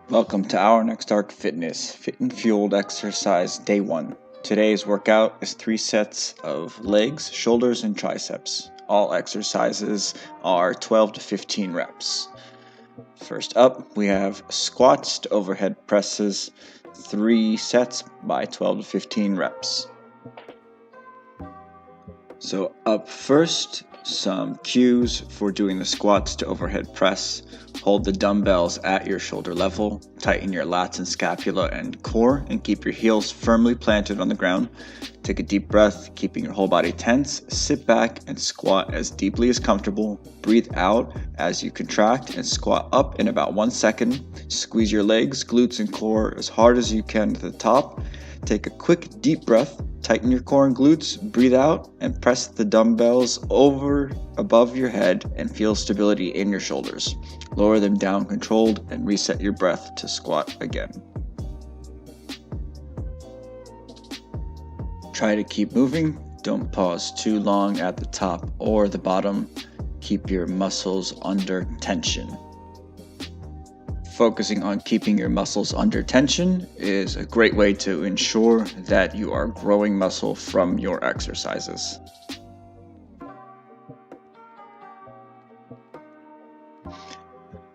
Welcome to our Next Arc Fitness Fit and Fueled Exercise Day 1. Today's workout is 3 sets of legs, shoulders, and triceps. All exercises are 12 to 15 reps. First up, we have squats to overhead presses, 3 sets by 12 to 15 reps. So up first, some cues for doing the squats to overhead press. Hold the dumbbells at your shoulder level, tighten your lats and scapula and core, and keep your heels firmly planted on the ground. Take a deep breath, keeping your whole body tense. Sit back and squat as deeply as comfortable. Breathe out as you contract and squat up in about 1 second. Squeeze your legs, glutes, and core as hard as you can to the top. Take a quick deep breath. Tighten your core and glutes, breathe out, and press the dumbbells over above your head and feel stability in your shoulders. Lower them down controlled and reset your breath to squat again. Try to keep moving. Don't pause too long at the top or the bottom. Keep your muscles under tension. Focusing on keeping your muscles under tension is a great way to ensure that you are growing muscle from your exercises.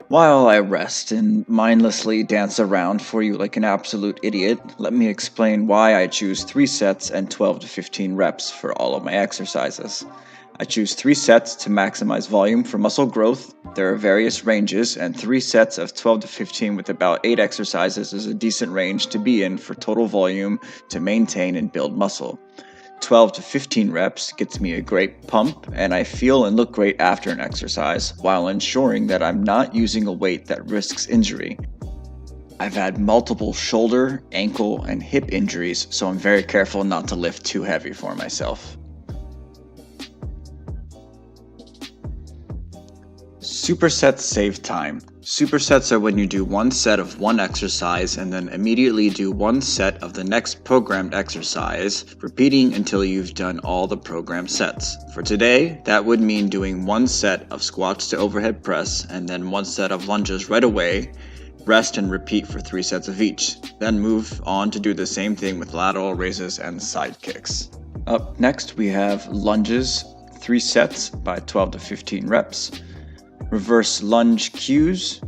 While I rest and mindlessly dance around for you like an absolute idiot, let me explain why I choose 3 sets and 12 to 15 reps for all of my exercises. I choose 3 sets to maximize volume for muscle growth. There are various ranges, and 3 sets of 12 to 15 with about 8 exercises is a decent range to be in for total volume to maintain and build muscle. 12 to 15 reps gets me a great pump, and I feel and look great after an exercise, while ensuring that I'm not using a weight that risks injury. I've had multiple shoulder, ankle, and hip injuries, so I'm very careful not to lift too heavy for myself. Supersets save time. Supersets are when you do 1 set of one exercise and then immediately do 1 set of the next programmed exercise, repeating until you've done all the programmed sets. For today, that would mean doing 1 set of squats to overhead press and then 1 set of lunges right away, rest and repeat for 3 sets of each. Then move on to do the same thing with lateral raises and side kicks. Up next, we have lunges, 3 sets by 12 to 15 reps. Reverse lunge cues.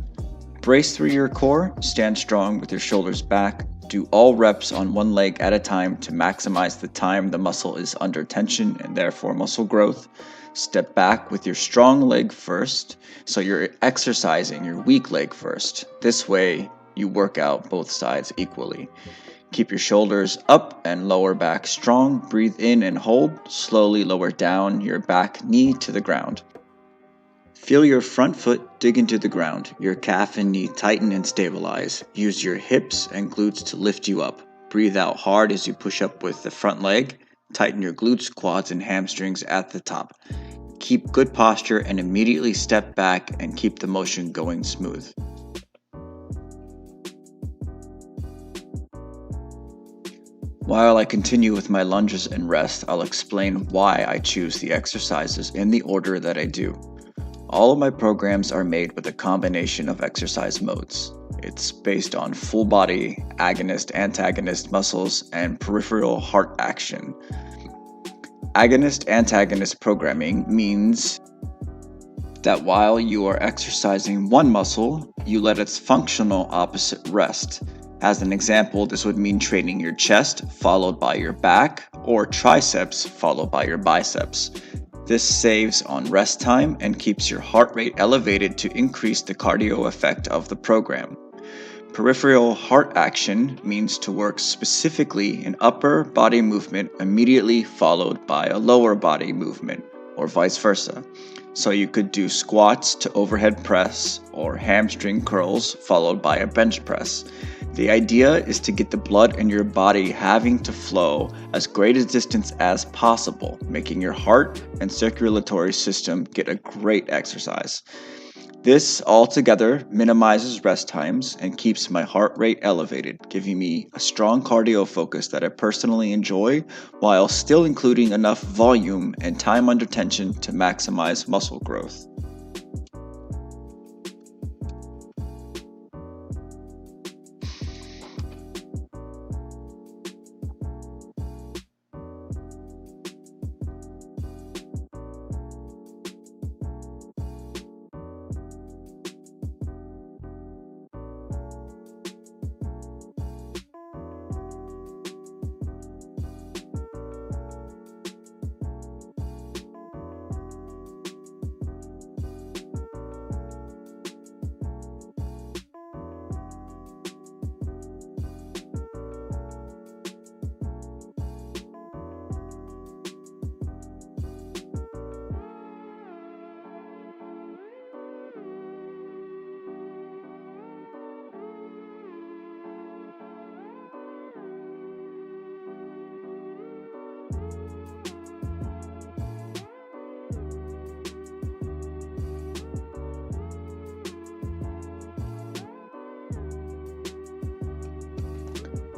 Brace through your core, stand strong with your shoulders back. Do all reps on 1 leg at a time to maximize the time the muscle is under tension and therefore muscle growth. Step back with your strong leg first, so you're exercising your weak leg first. This way, you work out both sides equally. Keep your shoulders up and lower back strong. Breathe in and hold. Slowly lower down your back knee to the ground. Feel your front foot dig into the ground, your calf and knee tighten and stabilize. Use your hips and glutes to lift you up. Breathe out hard as you push up with the front leg. Tighten your glutes, quads, and hamstrings at the top. Keep good posture and immediately step back and keep the motion going smooth. While I continue with my lunges and rest, I'll explain why I choose the exercises in the order that I do. All of my programs are made with a combination of exercise modes. It's based on full body, agonist, antagonist muscles, and peripheral heart action. Agonist-antagonist programming means that while you are exercising one muscle, you let its functional opposite rest. As an example, this would mean training your chest followed by your back, or triceps followed by your biceps. This saves on rest time and keeps your heart rate elevated to increase the cardio effect of the program. Peripheral heart action means to work specifically an upper body movement immediately followed by a lower body movement, or vice versa. So you could do squats to overhead press or hamstring curls followed by a bench press. The idea is to get the blood in your body having to flow as great a distance as possible, making your heart and circulatory system get a great exercise. This altogether minimizes rest times and keeps my heart rate elevated, giving me a strong cardio focus that I personally enjoy while still including enough volume and time under tension to maximize muscle growth.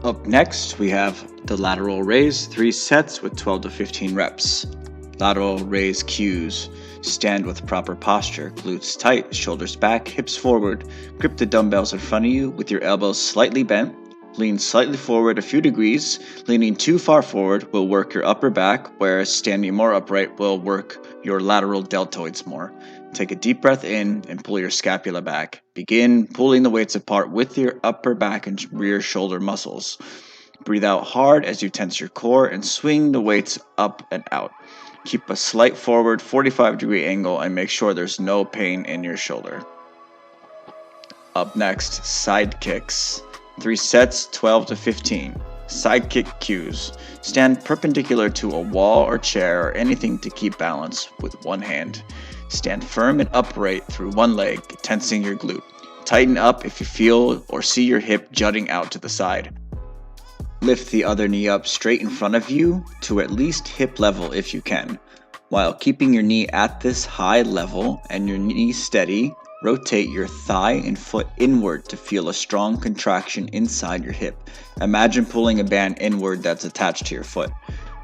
Up next, we have the lateral raise, 3 sets with 12 to 15 reps. Lateral raise cues. Stand with proper posture, glutes tight, shoulders back, hips forward. Grip the dumbbells in front of you with your elbows slightly bent. Lean slightly forward a few degrees. Leaning too far forward will work your upper back, whereas standing more upright will work your lateral deltoids more. Take a deep breath in and pull your scapula back. Begin pulling the weights apart with your upper back and rear shoulder muscles. Breathe out hard as you tense your core and swing the weights up and out. Keep a slight forward 45-degree angle and make sure there's no pain in your shoulder. Up next, side kicks. 3 sets, 12 to 15. Side kick cues. Stand perpendicular to a wall or chair or anything to keep balance with one hand. Stand firm and upright through one leg, tensing your glute. Tighten up if you feel or see your hip jutting out to the side. Lift the other knee up straight in front of you to at least hip level if you can. While keeping your knee at this high level and your knee steady, rotate your thigh and foot inward to feel a strong contraction inside your hip. Imagine pulling a band inward that's attached to your foot.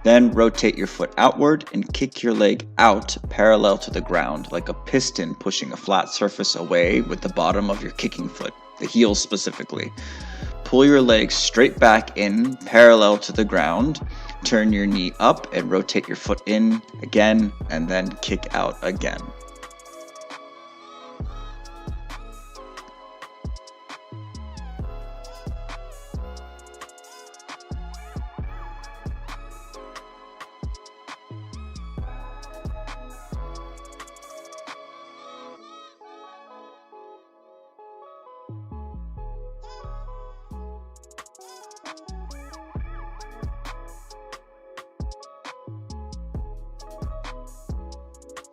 Then rotate your foot outward and kick your leg out parallel to the ground, like a piston pushing a flat surface away with the bottom of your kicking foot, the heel specifically. Pull your legs straight back in parallel to the ground. Turn your knee up and rotate your foot in again and then kick out again.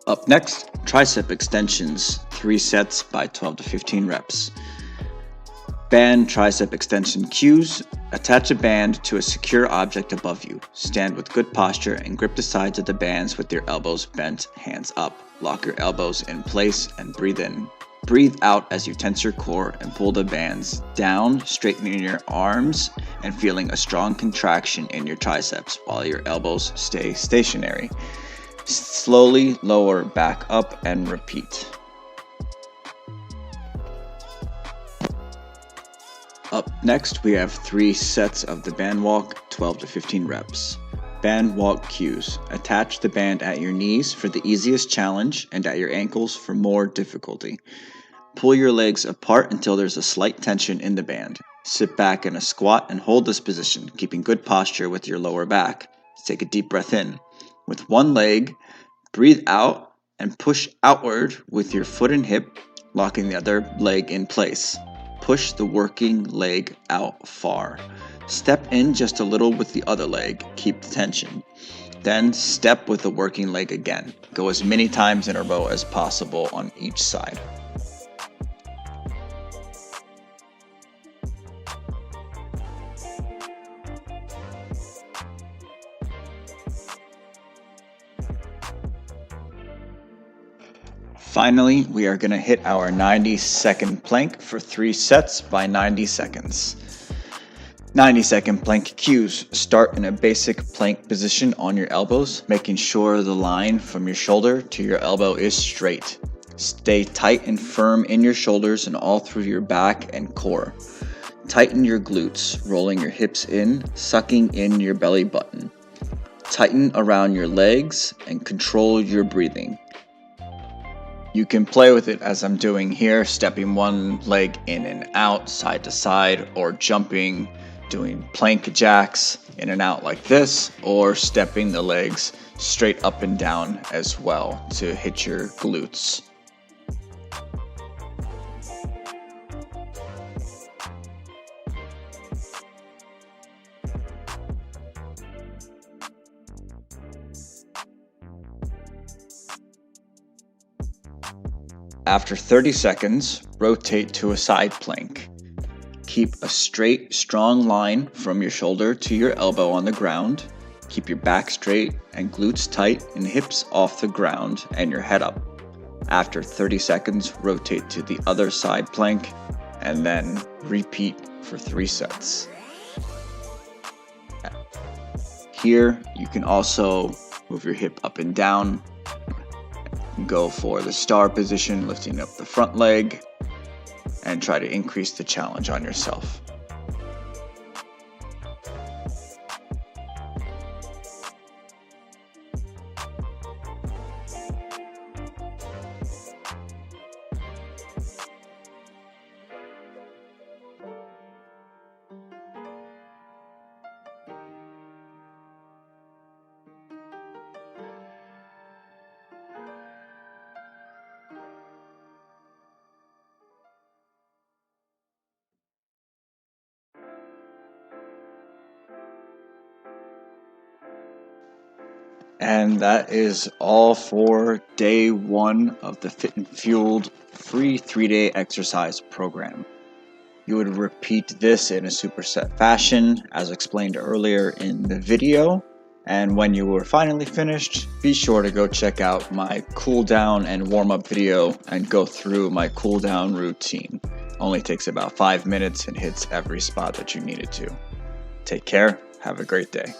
Up next, tricep extensions, 3 sets by 12 to 15 reps. Band tricep extension cues. Attach a band to a secure object above you. Stand with good posture and grip the sides of the bands with your elbows bent, hands up. Lock your elbows in place and breathe in. Breathe out as you tense your core and pull the bands down, straightening your arms and feeling a strong contraction in your triceps while your elbows stay stationary. Slowly lower back up and repeat. Up next, we have 3 sets of the band walk, 12 to 15 reps. Band walk cues. Attach the band at your knees for the easiest challenge and at your ankles for more difficulty. Pull your legs apart until there's a slight tension in the band. Sit back in a squat and hold this position, keeping good posture with your lower back. Take a deep breath in. With one leg, breathe out and push outward with your foot and hip, locking the other leg in place. Push the working leg out far. Step in just a little with the other leg. Keep the tension. Then step with the working leg again. Go as many times in a row as possible on each side. Finally, we are going to hit our 90-second plank for 3 sets by 90 seconds. 90-second plank cues. Start in a basic plank position on your elbows, making sure the line from your shoulder to your elbow is straight. Stay tight and firm in your shoulders and all through your back and core. Tighten your glutes, rolling your hips in, sucking in your belly button. Tighten around your legs and control your breathing. You can play with it as I'm doing here, stepping one leg in and out, side to side, or jumping, doing plank jacks in and out like this, or stepping the legs straight up and down as well to hit your glutes. After 30 seconds, rotate to a side plank. Keep a straight, strong line from your shoulder to your elbow on the ground. Keep your back straight and glutes tight and hips off the ground and your head up. After 30 seconds, rotate to the other side plank and then repeat for 3 sets. Here, you can also move your hip up and down. Go for the star position, lifting up the front leg, and try to increase the challenge on yourself. And that is all for day 1 of the Fit and Fueled free 3-day exercise program. You would repeat this in a superset fashion, as explained earlier in the video. And when you were finally finished, be sure to go check out my cool down and warm up video and go through my cool down routine. Only takes about 5 minutes and hits every spot that you need it to. Take care. Have a great day.